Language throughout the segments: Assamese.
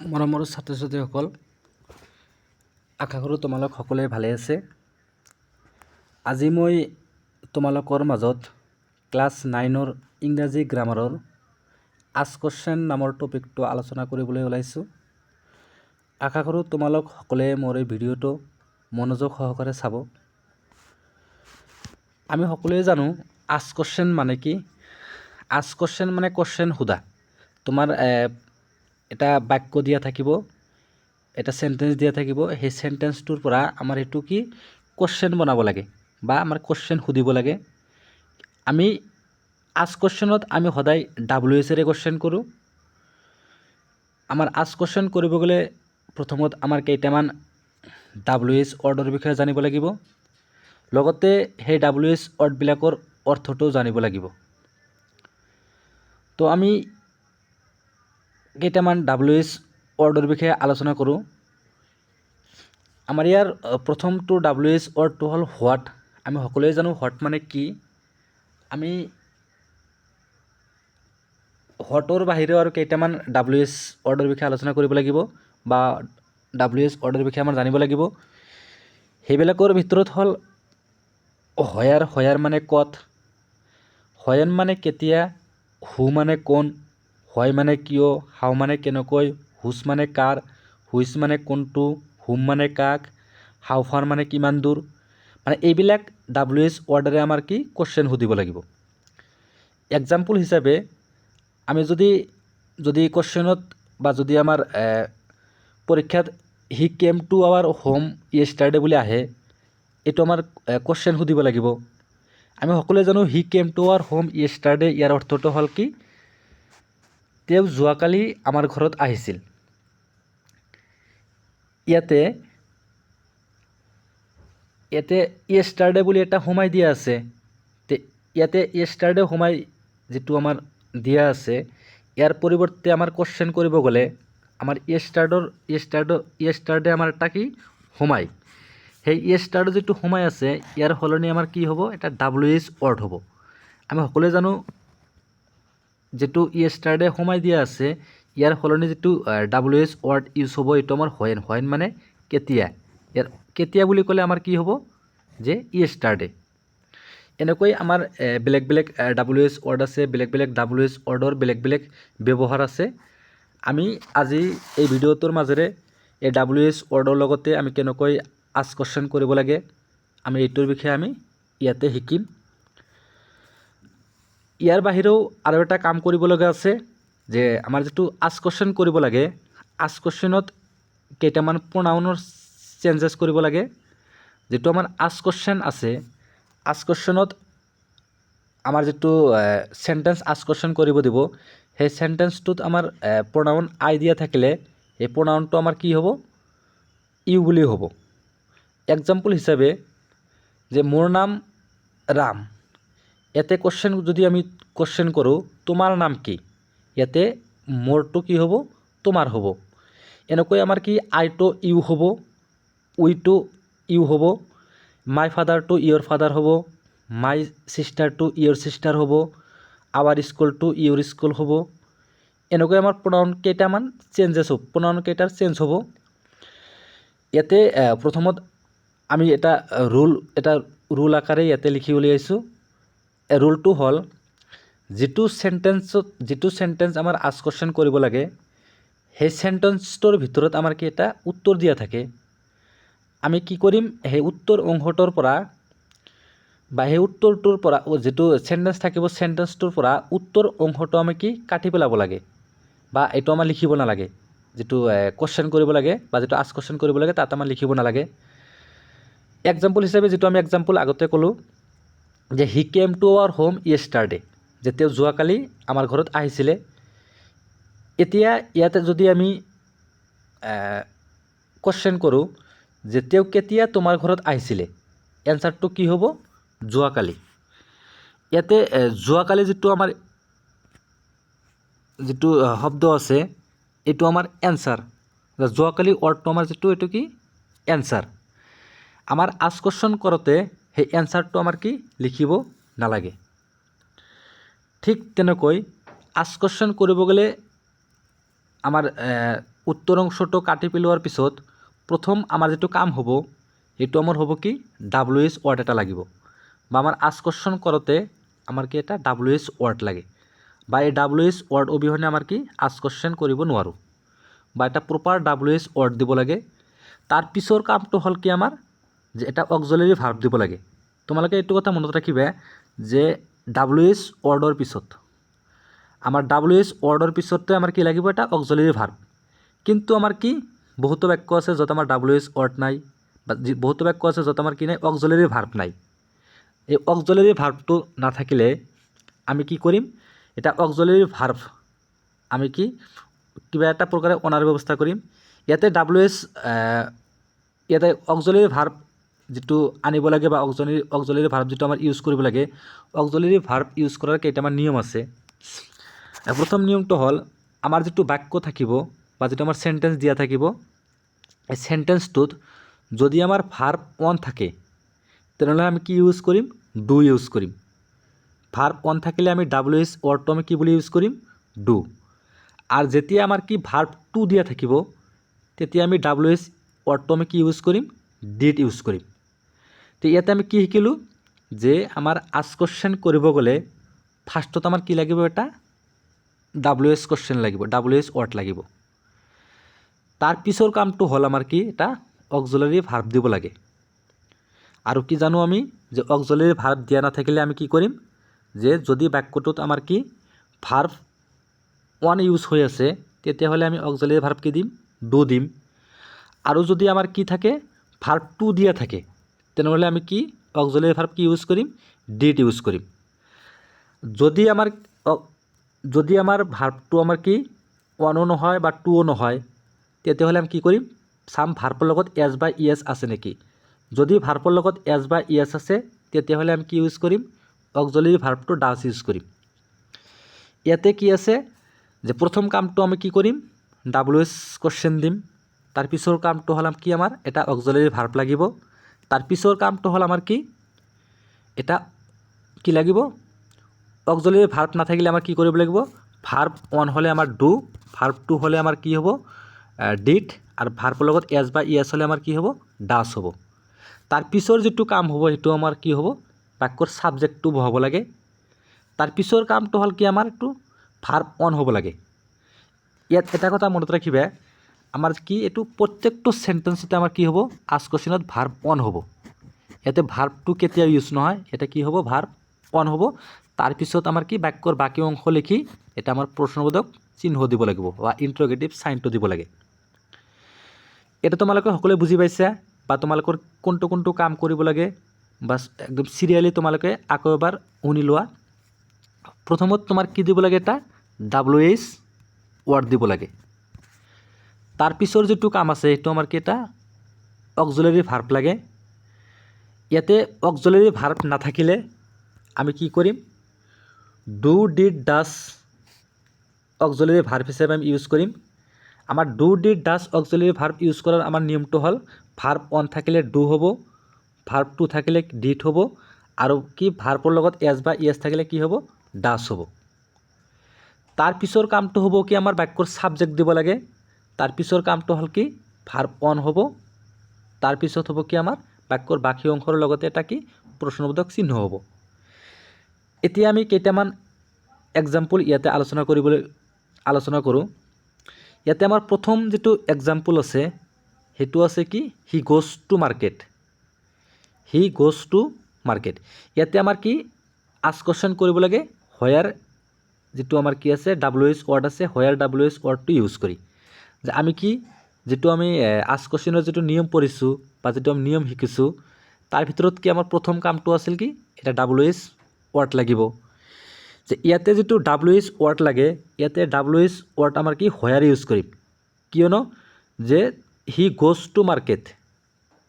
মৰমৰ ছাত্ৰ ছাত্ৰীসকল, আশা কৰোঁ তোমালোক সকলোৱে ভালে আছে। আজি মই তোমালোকৰ মাজত ক্লাছ 9ৰ ইংৰাজী গ্ৰামাৰৰ আস্ক কোৱেশ্চন নামৰ টপিকটো আলোচনা কৰিবলৈ ওলাইছোঁ। আশা কৰোঁ তোমালোক সকলোৱে মোৰ এই ভিডিঅ'টো মনোযোগ সহকাৰে চাব। আমি সকলোৱে জানো আস্ক কোৱেশ্চন মানে কি। আস্ক কোৱেশ্চন মানে কোৱেশ্চন সোধা। তোমাৰ এটা বাক্য দিয়া থাকিব, এটা সেন্টেন্স দিয়া থাকিব, সেই সেন্টেন্সটোৰ পৰা আমাৰ এইটো কি কোৱেশ্চন বনাব লাগে বা আমাৰ কোৱেশ্চন সুধিব লাগে। আমি আস্ক কোৱেশ্চনত আমি সদায় WH এৰে কোৱেশ্চন কৰোঁ। আমাৰ আস্ক কোৱেশ্চন কৰিব গ'লে প্ৰথমত আমাৰ কেইটামান WH ৱৰ্ডৰ বিষয়ে জানিব লাগিব, লগতে সেই WH ৱৰ্ডবিলাকৰ অৰ্থটো জানিব লাগিব। তো আমি কেইটামান WH ৱৰ্ডৰ বিষয়ে আলোচনা কৰোঁ। আমাৰ ইয়াৰ প্ৰথমটো WH ৱৰ্ডটো হ'ল হোৱাট। আমি সকলোৱে জানো হোৱাট মানে কি। আমি হোৱাটৰ বাহিৰেও আৰু কেইটামান WH ৱৰ্ডৰ বিষয়ে আলোচনা কৰিব লাগিব বা WH ৱৰ্ডৰ বিষয়ে আমাৰ জানিব লাগিব। সেইবিলাকৰ ভিতৰত হ'ল হোয়াৰ। হোয়াৰ মানে ক'ত, হোৱেন মানে কেতিয়া, হু মানে কোন, হোৱাই মানে কিয়, হাউ মানে কেনেকৈ, হুচ মানে কাৰ, হুইচ মানে কোনটো, হুম মানে কাক, হাউ ফাৰ মানে কিমান দূৰ। মানে এইবিলাক WH ৱৰ্ডেৰে আমাৰ কি কোৱেশ্চন সুধিব লাগিব। এক্সাম্পল হিচাপে আমি যদি কোৱেশ্চনত বা যদি আমাৰ পৰীক্ষাত হি কেম টু আৱাৰ হোম য়েষ্টাৰডে বুলি আহে, এইটো আমাৰ কোৱেশ্চন সুধিব লাগিব। আমি সকলোৱে জানো হি কেম টু আৱাৰ হোম য়েষ্টাৰডে, ইয়াৰ অৰ্থটো হ'ল কি তেওঁ যোৱাকালি আমাৰ ঘৰত আহিছিল। ইয়াতে য়েষ্টাৰডে বুলি এটা সোমাই দিয়া আছে। ইয়াতে য়েষ্টাৰডে সোমাই যিটো আমাৰ দিয়া আছে, ইয়াৰ পৰিৱৰ্তে আমাৰ কোৱেশ্চন কৰিব গ'লে আমাৰ য়েষ্টাৰডে আমাৰ এটা কি সোমাই, সেই য়েষ্টাৰডে যিটো সোমাই আছে ইয়াৰ সলনি আমাৰ কি হ'ব, এটা WH ৱৰ্ড হ'ব। আমি সকলোৱে জানো যিটো য়েষ্টাৰডে সোমাই দিয়া আছে ইয়াৰ সলনি যিটো WH ৱৰ্ড ইউজ হ'ব এইটো আমাৰ হোৱেন। হোৱেন মানে কেতিয়া। ইয়াৰ কেতিয়া বুলি ক'লে আমাৰ কি হ'ব যে য়েষ্টাৰডে। এনেকৈ আমাৰ বেলেগ বেলেগ WH ৱৰ্ড আছে, বেলেগ বেলেগ WH ৱৰ্ডৰ বেলেগ বেলেগ ব্যৱহাৰ আছে। আমি আজি এই ভিডিঅ'টোৰ মাজেৰে এই WH ৱৰ্ডৰ লগতে আমি কেনেকৈ আস্ক কোৱেশ্চন কৰিব লাগে আমি এইটোৰ বিষয়ে আমি ইয়াতে শিকিম। ইয়াৰ বাহিৰেও আৰু এটা কাম কৰিব লগা আছে যে আমাৰ যিটো আস্ক কোৱেশ্চন কৰিব লাগে, আস্ক কোৱেশ্চনত কেইটামান প্ৰনাউনৰ চেঞ্জেছ কৰিব লাগে। যিটো আমাৰ আস্ক কোৱেশ্চন আছে, আস্ক কোৱেশ্চনত আমাৰ যিটো সেন্টেন্স আস্ক কোৱেশ্চন কৰিব দিব, সেই সেন্টেন্সটোত আমাৰ প্ৰনাউন আই দিয়া থাকিলে সেই প্ৰনাউনটো আমাৰ কি হ'ব, ইউ বুলি হ'ব। এক্সাম্পল হিচাপে যে মোৰ নাম ৰাম, ইয়াতে কোৱেশ্চন যদি আমি কোৱেশ্চন কৰোঁ তোমাৰ নাম কি, ইয়াতে মোৰটো কি হ'ব, তোমাৰ হ'ব। এনেকৈ আমাৰ কি আইটো ইউ হ'ব, উইটো ইউ হ'ব, মাই ফাদাৰটো ইয়ৰ ফাদাৰ হ'ব, মাই ছিষ্টাৰটো ইয়ৰ ছিষ্টাৰ হ'ব, আৱাৰ স্কুলটো ইয়ৰ স্কুল হ'ব। এনেকৈ আমাৰ প্ৰনাউন কেইটামান চেঞ্জেছ হ'ব, প্ৰনাউন কেইটাৰ চেঞ্জ হ'ব। ইয়াতে প্ৰথমত আমি এটা ৰুল আকাৰে ইয়াতে লিখি উলিয়াইছোঁ। ৰুলটো হ'ল যিটো চেণ্টেন্স আমাৰ আস্ক কোৱেশ্চন কৰিব লাগে সেই চেণ্টেন্সটোৰ ভিতৰত আমাৰ কি এটা উত্তৰ দিয়া থাকে। আমি কি কৰিম, সেই উত্তৰ অংশটোৰ পৰা বা সেই উত্তৰটোৰ পৰা যিটো চেণ্টেন্স থাকিব চেণ্টেন্সটোৰ পৰা উত্তৰ অংশটো আমি কি কাটি পেলাব লাগে বা এইটো আমাৰ লিখিব নালাগে। যিটো কোৱেশ্চন কৰিব লাগে বা যিটো আস্ক কোৱেশ্চন কৰিব লাগে তাত আমাৰ লিখিব নালাগে। এক্সাম্পল হিচাপে যিটো আমি এক্সাম্পল আগতে ক'লোঁ যে হি কেম টু আৱাৰ হোম য়েষ্টাৰডে, যে তেওঁ যোৱাকালি আমাৰ ঘৰত আহিছিলে। এতিয়া ইয়াতে যদি আমি কোৱেশ্চন কৰোঁ যে তেওঁ কেতিয়া তোমাৰ ঘৰত আহিছিলে, এনচাৰটো কি হ'ব, যোৱাকালি। ইয়াতে যোৱাকালি যিটো আমাৰ যিটো শব্দ আছে এইটো আমাৰ এনচাৰ। যোৱাকালি ৱৰ্ডটো আমাৰ যিটো এইটো কি এনচাৰ। আমাৰ আস্ক কোৱেশ্চন কৰোঁতে সেই এনচাৰটো আমাৰ কি লিখিব নালাগে। ঠিক তেনেকৈ আস্ক কোৱেশ্চন কৰিব গ'লে আমাৰ উত্তৰ অংশটো কাটি পেলোৱাৰ পিছত প্ৰথম আমাৰ যিটো কাম হ'ব সেইটো আমাৰ হ'ব কি WH ৱৰ্ড এটা লাগিব বা আমাৰ আস্ক কোৱেশ্চন কৰোঁতে আমাৰ কি এটা WH ৱৰ্ড লাগে বা এই WH ৱৰ্ড অবিহনে আমাৰ কি আস্ক কোৱেশ্চন কৰিব নোৱাৰোঁ বা এটা প্ৰপাৰ WH ৱৰ্ড দিব লাগে। তাৰ পিছৰ কামটো হ'ল কি আমাৰ যে এটা অক্সিলাৰী ভাৰ্ব দিব লাগে। তোমালোকে এইটো কথা মনত ৰাখিবা যে WH ৱৰ্ডৰ পিছত আমাৰ WH ৱৰ্ডৰ পিছতে আমাৰ কি লাগিব এটা অক্সিলাৰী ভাৰ্ব। কিন্তু আমাৰ কি বহুতো বাক্য আছে য'ত আমাৰ WH ৱৰ্ড নাই বা বহুতো বাক্য আছে য'ত আমাৰ কি নাই অক্সিলাৰী ভাৰ্ব নাই। এই অক্সিলাৰী ভাৰ্বটো নাথাকিলে আমি কি কৰিম এটা অক্সিলাৰী ভাৰ্ব আমি কি কিবা এটা প্ৰকাৰে অনাৰ ব্যৱস্থা কৰিম। ইয়াতে ইয়াতে অক্সিলাৰী ভাৰ্ব যিটো আনিব লাগে বা অক্সিলাৰী ভাৰ্ব যিটো আমাৰ ইউজ কৰিব লাগে অক্সিলাৰী ভাৰ্ব ইউজ কৰাৰ কেইটামান নিয়ম আছে। প্ৰথম নিয়মটো হ'ল আমাৰ যিটো বাক্য থাকিব বা যিটো আমাৰ সেন্টেন্স দিয়া থাকিব এই সেন্টেন্সটোত যদি আমাৰ ভাৰ্ব অন থাকে তেনেহ'লে আমি কি ইউজ কৰিম ডু ইউজ কৰিম। ভাৰ্ব অন থাকিলে আমি WH ৱৰ্ডটো আমি কি বুলি ইউজ কৰিম ডু। আৰু যেতিয়া আমাৰ কি ভাৰ্ব টু দিয়া থাকিব তেতিয়া আমি WH ৱৰ্ডটো আমি কি ইউজ কৰিম ডিড ইউজ কৰিম। তো ইয়াতে আমি কি শিকিলোঁ যে আমাৰ আস্ক কোৱেশ্চন কৰিব গ'লে ফাৰ্ষ্টত আমাৰ কি লাগিব এটা WH কোৱেশ্চন লাগিব WH ৱৰ্ড লাগিব। তাৰ পিছৰ কামটো হ'ল আমাৰ কি এটা অক্সিলাৰী ভাৰ্ব দিব লাগে। আৰু কি জানো আমি যে অক্সিলাৰী ভাৰ্ব দিয়া নাথাকিলে আমি কি কৰিম যে যদি বাক্যটোত আমাৰ কি ভাৰ্ব ওৱান ইউজ হৈ আছে তেতিয়াহ'লে আমি অক্সিলাৰী ভাৰ্ব কি দিম ডু দিম। আৰু যদি আমাৰ কি থাকে ভাৰ্ব টু দিয়া থাকে তেনেহ'লে আমি কি অক্সিলাৰী ভাৰ্ব কি ইউজ কৰিম ডিড ইউজ কৰিম। যদি আমাৰ ভাৰ্বটো আমাৰ কি ওৱানো নহয় বা টুও নহয় তেতিয়াহ'লে আমি কি কৰিম চাম ভাৰ্বৰ লগত এছ বা ইএছ আছে নেকি। যদি ভাৰ্বৰ লগত এছ বা ইএছ আছে তেতিয়াহ'লে আমি কি ইউজ কৰিম অক্সিলাৰী ভাৰ্বটো ডাজ ইউজ কৰিম। ইয়াতে কি আছে যে প্ৰথম কামটো আমি কি কৰিম WH কোৱেশ্চন দিম। তাৰ পিছৰ কামটো হ'ল কি আমাৰ এটা অক্সিলাৰী ভাৰ্ব লাগিব। তাৰ পিছৰ কামটো হ'ল আমাৰ কি এটা কি লাগিব অক্সিলাৰী ভাৰ্ব নাথাকিলে আমাৰ কি কৰিব লাগিব ভাৰ্ব ওৱান হ'লে আমাৰ ডু ভাৰ্ব টু হ'লে আমাৰ কি হ'ব ডিড আৰু ভাৰ্বৰ লগত এছ বা ইএছ হ'লে আমাৰ কি হ'ব ডাজ হ'ব। তাৰ পিছৰ যিটো কাম হ'ব সেইটো আমাৰ কি হ'ব বাক্যৰ ছাবজেক্টটো বহাব লাগে। তাৰ পিছৰ কামটো হ'ল কি আমাৰ এইটো ভাৰ্ব অন হ'ব লাগে। ইয়াত এটা কথা মনত ৰাখিবা আমাৰ কি এইটো প্ৰত্যেকটো সেন্টেন্সতে আমাৰ কি হ'ব আস্ক কোৱেশ্চনত ভাৰ্ব অন হ'ব। ইয়াতে ভাৰ্বটো কেতিয়া ইউজ নহয় এটা কি হ'ব ভাৰ্ব অন হ'ব। তাৰপিছত আমাৰ কি বাক্যৰ বাকী অংশ লিখি এটা আমাৰ প্ৰশ্নবোধক চিহ্ন দিব লাগিব বা ইণ্টাৰগেটিভ চাইনটো দিব লাগে। এটা তোমালোকে সকলোৱে বুজি পাইছা বা তোমালোকৰ কোনটো কোনটো কাম কৰিব লাগে বা একদম চিৰিয়েলি তোমালোকে আকৌ এবাৰ শুনি লোৱা। প্ৰথমত তোমাৰ কি দিব লাগে এটা WH ৱৰ্ড দিব লাগে। তাৰ পিছৰ যিটো কাম আছে সেইটো আমাৰ কি এটা অক্সিলাৰী ভাৰ্ব লাগে। ইয়াতে অক্সিলাৰী ভাৰ্ব নাথাকিলে আমি কি কৰিম do did does auxiliary verb হিচাপে আমি ইউজ কৰিম। আমাৰ do did does auxiliary verb use কৰাৰ আমাৰ নিয়মটো হ'ল ভাৰ্ব অন থাকিলে ডু হ'ব ভাৰ্ব টু থাকিলে ডিড হ'ব আৰু কি ভাৰ্বৰ লগত এছ বা ইএছ থাকিলে কি হ'ব ডাজ হ'ব। তাৰ পিছৰ কামটো হ'ব কি আমাৰ বাক্যৰ ছাবজেক্ট দিব লাগে। তাৰ পিছৰ কামটো হ'ল কি ভাৰ্ব অন হ'ব। তাৰ পিছত হ'ব কি আমাৰ বাক্যৰ বাকী অংশৰ লগতে এটা কি প্ৰশ্নবোধক চিহ্ন হ'ব। এতিয়া আমি কেইটামান এক্সাম্পল ইয়াতে আলোচনা কৰোঁ। ইয়াতে আমাৰ প্ৰথম যিটো এক্সাম্পল আছে সেইটো আছে কি he goes to market. He goes to market ইয়াতে আমাৰ কি আস্ক কোৱেশ্চন কৰিব লাগে হোয়াৰ যিটো আমাৰ কি আছে WH ৱৰ্ড আছে হোয়াৰ WH ৱৰ্ডটো ইউজ কৰি যে আমি কি যিটো আমি আস্ক কোৱেশ্চনৰ যিটো নিয়ম পঢ়িছোঁ বা যিটো আমি নিয়ম শিকিছোঁ তাৰ ভিতৰত কি আমাৰ প্ৰথম কামটো আছিল কি এটা WH ৱৰ্ড লাগিব। যে ইয়াতে যিটো WH ৱৰ্ড লাগে ইয়াতে WH ৱৰ্ড আমাৰ কি হোয়াৰ ইউজ কৰিম কিয়নো যে হি গোজ টু মাৰ্কেট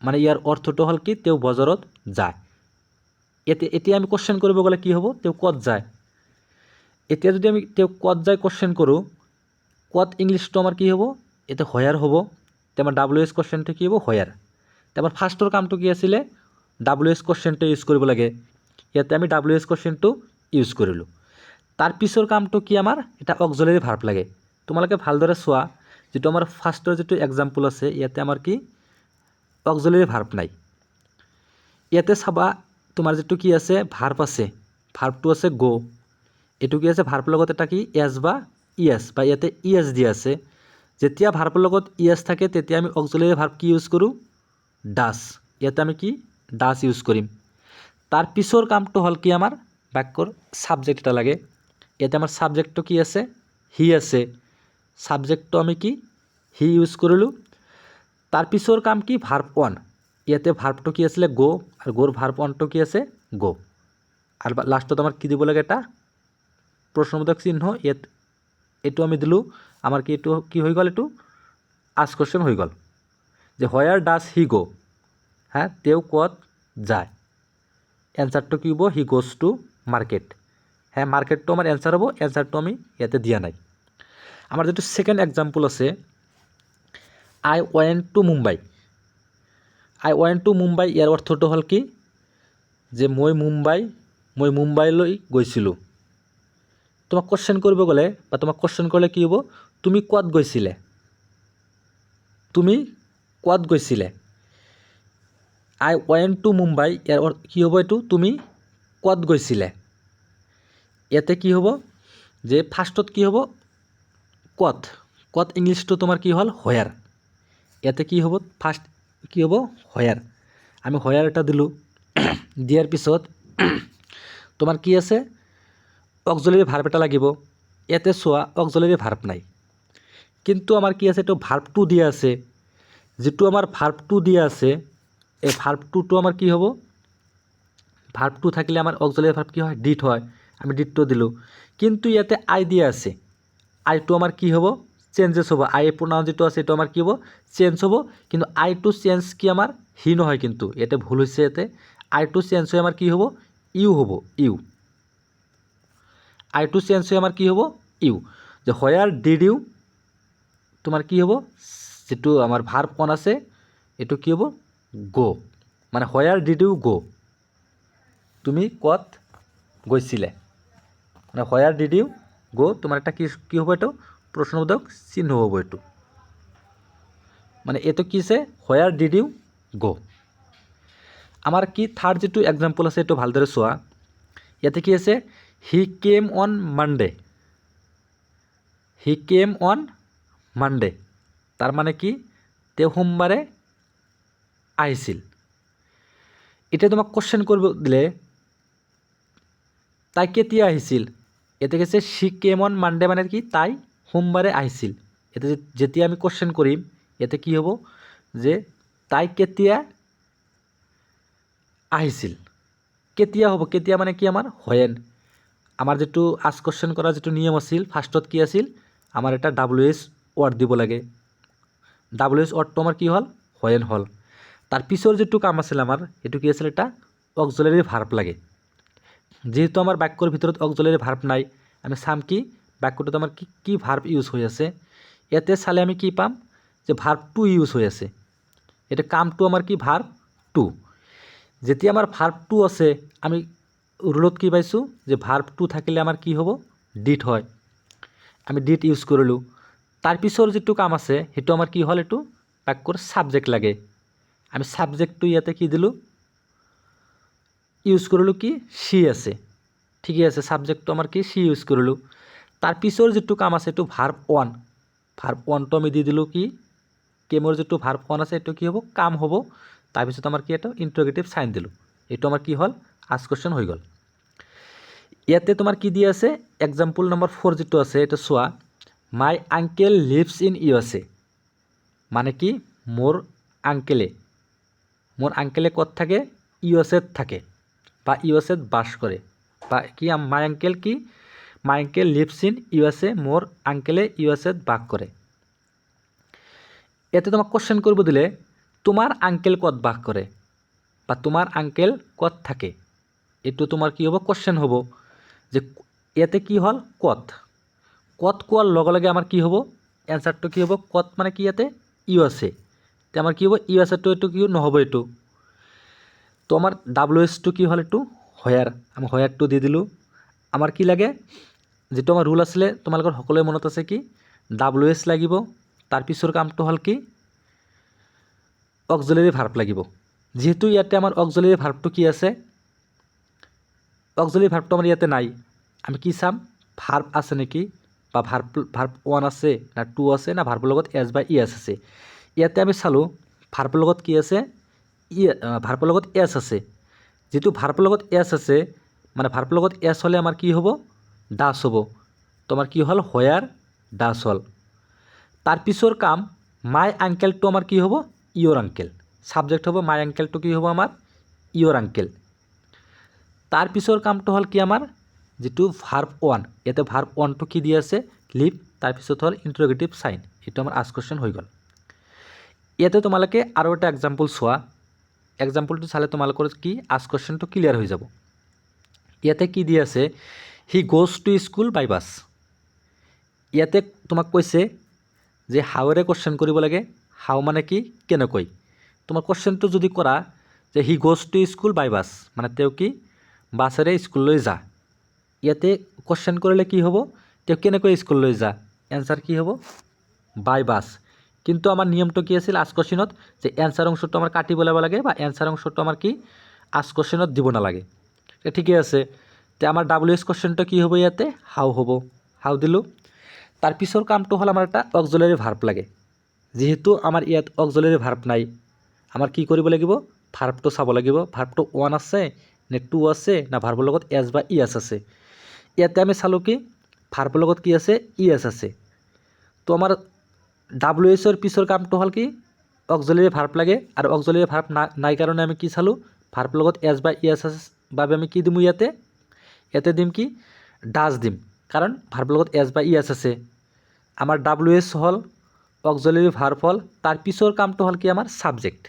মানে ইয়াৰ অৰ্থটো হ'ল কি তেওঁ বজাৰত যায়। এতিয়া আমি কোৱেশ্চন কৰিব গ'লে কি হ'ব তেওঁ ক'ত যায়। এতিয়া যদি আমি তেওঁ ক'ত যায় কোৱেশ্চন কৰোঁ ক'ত ইংলিছটো আমাৰ কি হ'ব এতিয়া হোয়াৰ হ'ব। তেতিয়া আমাৰ WH কোৱেশ্চনটো কি হ'ব হোয়াৰ। তেতিয়া আমাৰ ফাৰ্ষ্টৰ কামটো কি আছিলে WH কোৱেশ্চনটো ইউজ কৰিব লাগে। ইয়াতে আমি WH কোৱেশ্চনটো ইউজ কৰিলোঁ। তাৰ পিছৰ কামটো কি আমাৰ এটা অক্সিলাৰী ভাৰ্ব লাগে। তোমালোকে ভালদৰে চোৱা যেটো আমাৰ ফাৰ্ষ্টৰ যেটো এক্সাম্পল আছে ইয়াতে আমাৰ কি অক্সিলাৰি ভাৰ্ব নাই। ইয়াতে চাবা তোমাৰ যেটো কি আছে ভাৰ্ব আছে, ভাৰ্বটো আছে গো, এটো কি আছে ভাৰ্বৰ লগত এটা কি এছ বা ইএছ বা ইয়াতে ইএছ দিয়া আছে। যেতিয়া ভাৰ্বৰ লগত ইএছ থাকে তেতিয়া আমি অক্সিলাৰি ভাৰ্ব কি ইউজ কৰোঁ ডাছ, ইয়াতে আমি কি ডাছ ইউজ কৰিম। তাৰ পিছৰ কামটো হ'ল কি আমাৰ বাক্যৰ সাবজেক্ট এটা লাগে। ইয়াতে আমাৰ সাবজেক্টটো কি আছে হি আছে, সাবজেক্টটো আমি কি হি ইউজ কৰিলোঁ। তাৰ পিছৰ কাম কি ভাৰ্ব ওৱান, ইয়াতে ভাৰ্বটো কি আছিলে গো আৰু গোৰ ভাৰ্ব ওৱানটো কি আছে গো। আৰু লাষ্টত আমাৰ কি দিব লাগে এটা প্ৰশ্নবোধক চিহ্ন, ইয়াত এইটো আমি দিলোঁ আমাৰ কি এইটো কি হৈ গ'ল এইটো আস্ক কোৱেশ্চন হৈ গ'ল যে হোয়াৰ ডাজ হি গো, হ্যাঁ তেওঁ ক'ত যায়। এনসারটো কি হ'ব হি গোজ টু মার্কেট, হ্যাঁ মার্কেটটো আমার এনসার হ'ব, এনসারটো আমি ইয়াতে দিয়া নাই। আমার যেটো সেকেন্ড এক্সাম্পল আছে I went to Mumbai, I went to Mumbai ইয়াৰ অৰ্থটো হ'ল কি যে মই মুম্বাইলৈ গৈছিলোঁ। তোমাক কোৱেশ্চন কৰিব গ'লে বা তোমাক কোৱেশ্চন কৰিলে কি হ'ব তুমি ক'ত গৈছিলে, তুমি ক'ত গৈছিলে। আই ওয়েন্ট টু মুম্বাই ইয়াৰ কি হ'ব এইটো তুমি ক'ত গৈছিলে। ইয়াতে কি হ'ব যে ফাৰ্ষ্টত কি হ'ব ক'ত, ক'ত ইংলিছটো তোমাৰ কি হ'ল হোয়াৰ, ইয়াতে কি হ'ব ফাৰ্ষ্ট কি হ'ব হোয়াৰ, আমি হোয়াৰ এটা দিলোঁ। দিয়াৰ পিছত তোমাৰ কি আছে অক্সিলাৰি ভাৰ্ব এটা লাগিব। ইয়াতে চোৱা অক্সিলাৰি ভাৰ্ব নাই, কিন্তু আমাৰ কি আছে এইটো ভাৰ্ব টু দিয়া আছে। যেটো আমাৰ ভাৰ্ব টু দিয়া আছে এই ভাৰ্ব টুটো আমাৰ কি হ'ব ভাৰ্ব টু থাকিলে আমাৰ অক্সিলাৰি ভাৰ্ব কি হয় ডিড হয়, আমি ডিডটো দিলোঁ। কিন্তু ইয়াতে আই দিয়া আছে, আইটো আমাৰ কি হ'ব চেঞ্জেছ হ'ব, আই প্ৰনাউন যেটো আছে এইটো আমাৰ কি হ'ব চেঞ্জ হ'ব। কিন্তু আইটো চেঞ্জ কি আমাৰ হি নহয়, কিন্তু ইয়াতে ভুল হৈছে। ইয়াতে আইটো চেঞ্জ হৈ আমাৰ কি হ'ব ইউ হ'ব, ইউ আইটো চেঞ্জ হৈ আমাৰ কি হ'ব ইউ। যে হোয়াৰ ডিড ইউ তোমাৰ কি হ'ব যেটো আমাৰ ভাৰ্ব ওৱান আছে এইটো কি হ'ব গো, মানে হোয়াৰ ডিড ইউ গো তুমি ক'ত গৈছিলে, মানে হোয়াৰ ডিড ইউ গো তোমাৰ এটা কি হ'ব এইটো প্ৰশ্নবোধক চিহ্ন হ'ব এইটো, মানে এইটো কি আছে হোয়াৰ ডিড ইউ গো। আমাৰ কি থাৰ্ড যেটো এক্সাম্পল আছে এইটো ভালদৰে চোৱা। ইয়াতে কি আছে he came on Monday, he came on Monday তাৰ মানে কি তেওঁ সোমবাৰে আহিছিল। এতিয়া তোমাক কোৱেশ্চন কৰিব দিলে তাই কেতিয়া আহিছিল, ইয়াতে কৈছে शी কেম অন মানডে মানে কি তাই সোমবাৰে আহিছিল। ইয়াতে যেতিয়া আমি কোৱেশ্চন কৰিম ইয়াতে কি হ'ব যে তাই কেতিয়া আহিছিল, কেতিয়া হ'ব, কেতিয়া মানে কি আমাৰ হোয়েন। আমাৰ যেটো আস্ক কোৱেশ্চন কৰা যেটো নিয়ম আছিল ফাৰ্ষ্টত কি আছিল আমাৰ এটা WH ৱৰ্ড দিব লাগে, WH ৱৰ্ডটো আমাৰ কি হ'ল হোয়েন হ'ল। তাৰ পিছৰ যেটো কাম আছিল আমাৰ এইটো কি আছিল এটা অক্সিলাৰি ভাৰ্ব লাগে। যেহেতু আমাৰ বাক্যৰ ভিতৰত অক্সিলাৰি ভাৰ্ব নাই আমি চাম কি বাক্যটোত আমাৰ কি ভাৰ্ব ইউজ হৈ আছে। ইয়াতে চালে আমি কি পাম যে ভাৰ্ব টু ইউজ হৈ আছে, এটা কামটো আমাৰ কি ভাৰ্ব টু। যেতিয়া আমাৰ ভাৰ্ব টু আছে আমি ৰুলত কি পাইছোঁ যে ভাৰ্ব টু থাকিলে আমাৰ কি হ'ব ডিড হয়, আমি ডিড ইউজ কৰিলোঁ। তাৰ পিছৰ যেটো কাম আছে সেইটো আমাৰ কি হ'ল এইটো বাক্যৰ সাবজেক্ট লাগে, আমি সাবজেক্টটো ইয়াতে কি দিলোঁ ইউজ কৰিলোঁ কি शी আছে, ঠিকই আছে সাবজেক্টটো আমাৰ কি शी ইউজ কৰিলোঁ। তাৰ পিছৰ যেটো কাম আছে এইটো ভাৰ্ব ওৱান, ভাৰ্ব ওৱানটো আমি দি দিলোঁ কি কেমৰ যেটো ভাৰ্ব ওৱান আছে এইটো কি হ'ব কাম হ'ব। তাৰপিছত আমাৰ কি এটা ইণ্টাৰগেটিভ চাইন দিলোঁ, এইটো আমাৰ কি হ'ল আস্ক কোৱেশ্চন হৈ গ'ল। ইয়াতে তোমাৰ কি দি আছে এক্সাম্পল নম্বৰ 4 যেটো আছে এটা চোৱা my uncle leaves in USA, মানে কি মোৰ আঙ্কেলে ক'ত থাকে USA থাকে বা USA বাস কৰে, বা কি my uncle leaves in USA, মোৰ আঙ্কেলে USA বাস কৰে। ইয়াতে তোমাক কোৱেশ্চন কৰিব দিলে তোমাৰ আঙ্কেল ক'ত বাস কৰে বা তোমাৰ আঙ্কেল ক'ত থাকে, এইটো তোমাৰ কি হ'ব কোৱেশ্চন হ'ব। যে ইয়াতে কি হ'ল ক'ত কোৱাৰ লগে লগে আমাৰ কি হ'ব এনসাৰটো কি হ'ব ক'ত মানে কি ইয়াতে USA, তে আমাৰ কি হ'ব USAটো এইটো কি নহ'ব এইটো। তো আমাৰ WHটো কি হ'ল এইটো হোয়াৰ, আমি হোয়াৰটো দি দিলোঁ। আমাৰ কি লাগে যেটো আমাৰ ৰুল আছিলে তোমালোকৰ সকলোৰে মনত আছে কি WH লাগিব তাৰ পিছৰ কামটো হ'ল কি অক্সিলাৰী ভাৰ্ব লাগিব যেহেতু ইয়াতে আমাৰ অক্সিলাৰী ভাৰ্বটো কি আছে অক্সিলাৰী ভাৰ্বটো আমাৰ ইয়াতে নাই আমি কি চাম ভাৰ্ব আছে নেকি বা ভাৰ্ব 1 আছে না 2 আছে না ভাৰ্বৰ লগত এছ বা ইএছ আছে ইয়াতে আমি চালোঁ ভাৰ্বৰ লগত কি আছে ভাৰ্বৰ লগত এছ আছে যেহেতু ভাৰ্বৰ লগত এছ আছে মানে ভাৰ্বৰ লগত এছ হ'লে আমাৰ কি হ'ব ডাছ হ'ব তোমাৰ কি হ'ল হোয়াৰ ডাছ হ'ল তাৰ পিছৰ কাম মাই আঙ্কেলটো আমাৰ কি হ'ব ইয়ৰ আঙ্কেল সাবজেক্ট হ'ব মাই আঙ্কেলটো কি হ'ব আমাৰ ইয়ৰ আঙ্কেল তাৰ পিছৰ কামটো হ'ল কি আমাৰ যেটো ভাৰ্ব 1 ইয়াতে ভাৰ্ব 1টো কি দি আছে লিভ তাৰ পিছত হ'ল ইন্টাৰোগেটিভ সাইন এটো আমাৰ আস্ক কোশ্চেন হৈ গ'ল ইয়াতে তোমালোকে আৰু এটা एग्जांपल চোৱা एग्जांपलটো চালে তোমালোকৰ কি আস্ক কোশ্চেনটো ক্লিয়াৰ হৈ যাব ইয়াতে কি দি আছে হি goes to school by bus ইয়াতে তোমাক কৈছে যে হাউৰে কোশ্চেন কৰিব লাগে হাউ মানে কি কেনেকৈ তোমাৰ কোশ্চেনটো যদি কৰা যে হি goes to school by bus মানে তেও কি বাসেৰে স্কুললৈ যা ইয়াতে কোশ্চেন কৰিলে কি হ'ব তেও কেনেকৈ স্কুললৈ যা এনসাৰ কি হ'ব বাই বাস কিন্তু আমাৰ নিয়মটো কি আছিল আস্ক কোশ্চেনত যে এনসাৰ অংশটো আমাৰ কাটিব লাগে বা এনসাৰ অংশটো আমাৰ কি আস্ক কোশ্চেনত দিব নালাগে ঠিকই আছে তে আমাৰ ডব্লিউএস কোশ্চেনটো কি হ'ব ইয়াতে হাউ হ'ব হাউ দিলো তাৰ পিছৰ কামটো হ'ল আমাৰ এটা অক্সিলাৰী ভাৰ্ব লাগে যেহেতু আমাৰ ইয়াত অক্সিলাৰী ভাৰ্ব নাই আমাৰ কি কৰিব লাগিব ভাৰ্বটো চাব লাগিব ভাৰ্বটো 1 আছে নে 2 আছে না ভাৰ্বৰ লগত এছ বা ইএছ আছে ইয়াতে আমি চালো কি ভাৰ্বৰ লগত কি আছে ইএছ আছে তো আমাৰ ডব্লিউএস এৰ পিছৰ কামটো হ'ল কি অক্সিলাৰী ভাৰ্ব লাগে আৰু অক্সিলাৰী ভাৰ্ব নাই কাৰণে আমি কি চালো ভাৰ্বৰ লগত এছ বা ইএছ আছে বাবে আমি কি দিমু ইয়াতে দিম কি ডাজ দিম কাৰণ ভাৰ্বৰ লগত এছ বা ইএছ আছে আমাৰ ডব্লিউএস হ'ল অক্সিলাৰী ভাৰ্ব হ'ল তাৰ পিছৰ কামটো হ'ল কি আমাৰ সাবজেক্ট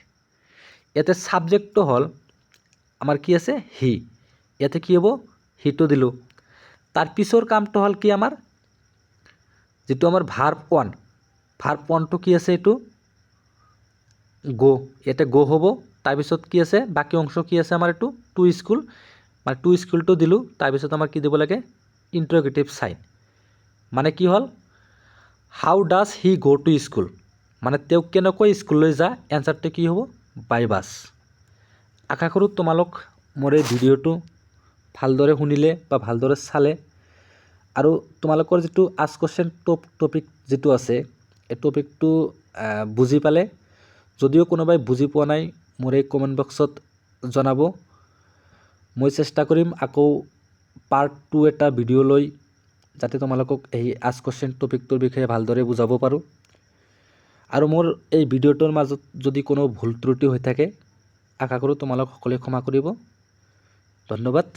ইয়াতে সাবজেক্টটো হ'ল আমাৰ কি আছে হি ইয়াতে কি হ'ব হিটো দিলো তাৰ পিছৰ কামটো হ'ল কি আমাৰ যেটো আমাৰ ভাৰ্ব 1 টো কি আছে এটো গো ইয়াতে গো হ'ব তাৰ পিছত কি আছে বাকি অংশ কি আছে আমাৰ এটো টু স্কুল মানে টু স্কুলটো দিলো তাৰ পিছত আমাৰ কি দিব লাগে ইন্টাৰোগেটিভ সাইন মানে কি হ'ল how does he go to school মানে তেও কেনেকৈ স্কুললৈ যা এনসারটো কি হ'ব বাই বাস আশা কৰোঁ তোমালোক মোৰ এই ভিডিঅ'টো ভালদৰে শুনিলে বা ভালদৰে চালে আৰু তোমালোকৰ যেটো আস্ক কোশ্চেন টপিক যেটো আছে এই টপিকটো বুজি পালে যদিও কোনোবাই বুজি পোৱা নাই মোৰ এই কমেন্ট বক্সত জনাব মই চেষ্টা কৰিম আকৌ পাৰ্ট 2 এটা ভিডিঅ' লৈ যাতে তোমালোকক এই আস্ক কোশ্চেন টপিকটোৰ বিষয়ে ভালদৰে বুজাব পাৰো আৰু মোৰ এই ভিডিঅ'টোৰ মাজত যদি কোনো ভুল ত্ৰুটি হৈ থাকে আশা কৰোঁ তোমালোক সকলোৱে ক্ষমা কৰিব ধন্যবাদ।